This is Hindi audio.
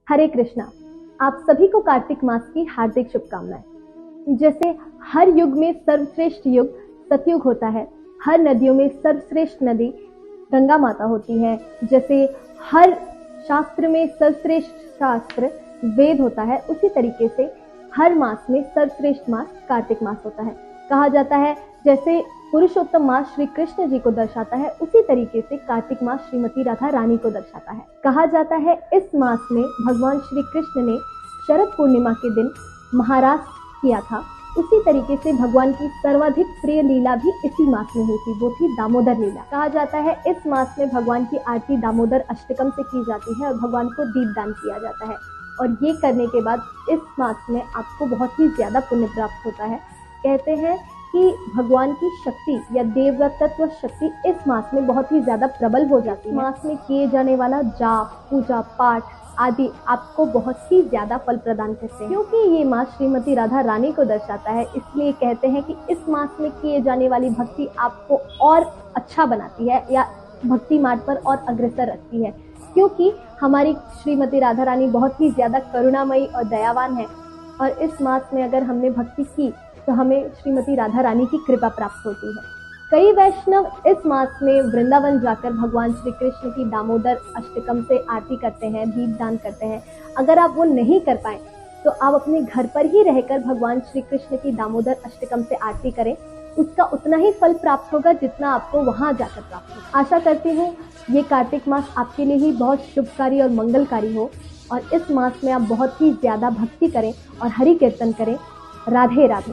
हरे कृष्णा। आप सभी को कार्तिक मास की हार्दिक शुभकामनाएं। जैसे हर युग में सर्वश्रेष्ठ युग सतयुग होता है, हर नदियों में सर्वश्रेष्ठ नदी गंगा माता होती है, जैसे हर शास्त्र में सर्वश्रेष्ठ शास्त्र वेद होता है, उसी तरीके से हर मास में सर्वश्रेष्ठ मास कार्तिक मास होता है। कहा जाता है जैसे पुरुषोत्तम मास श्री कृष्ण जी को दर्शाता है, उसी तरीके से कार्तिक मास श्रीमती राधा रानी को दर्शाता है। कहा जाता है इस मास में भगवान श्री कृष्ण ने शरद पूर्णिमा के दिन महारास किया था, उसी तरीके से भगवान की सर्वाधिक प्रिय लीला भी इसी मास में हुई थी, वो थी दामोदर लीला। कहा जाता है इस मास में भगवान की आरती दामोदर अष्टकम से की जाती है और भगवान को दीपदान किया जाता है, और ये करने के बाद इस मास में आपको बहुत ही ज्यादा पुण्य प्राप्त होता है। कहते हैं कि भगवान की शक्ति या देवव्रत तत्व शक्ति इस मास में बहुत ही ज्यादा प्रबल हो जाती है। मास में किए जाने वाला जाप, पूजा पाठ आदि आपको बहुत ही ज्यादा फल प्रदान करते हैं। क्योंकि ये मास श्रीमती राधा रानी को दर्शाता है, इसलिए कहते हैं कि इस मास में किए जाने वाली भक्ति आपको और अच्छा बनाती है या भक्ति मार्ग पर और अग्रसर रखती है, क्योंकि हमारी श्रीमती राधा रानी बहुत ही ज्यादा करुणामयी और दयावान है, और इस मास में अगर हमने भक्ति की तो हमें श्रीमती राधा रानी की कृपा प्राप्त होती है। कई वैष्णव इस मास में वृंदावन जाकर भगवान श्री कृष्ण की दामोदर अष्टकम से आरती करते हैं, दीपदान करते हैं। अगर आप वो नहीं कर पाए तो आप अपने घर पर ही रहकर भगवान श्री कृष्ण की दामोदर अष्टकम से आरती करें, उसका उतना ही फल प्राप्त होगा जितना आपको वहां जाकर प्राप्त होगा। आशा करती हूँ ये कार्तिक मास आपके लिए ही बहुत शुभकारी और मंगलकारी हो, और इस मास में आप बहुत ही ज्यादा भक्ति करें और हरि कीर्तन करें। राधे राधे।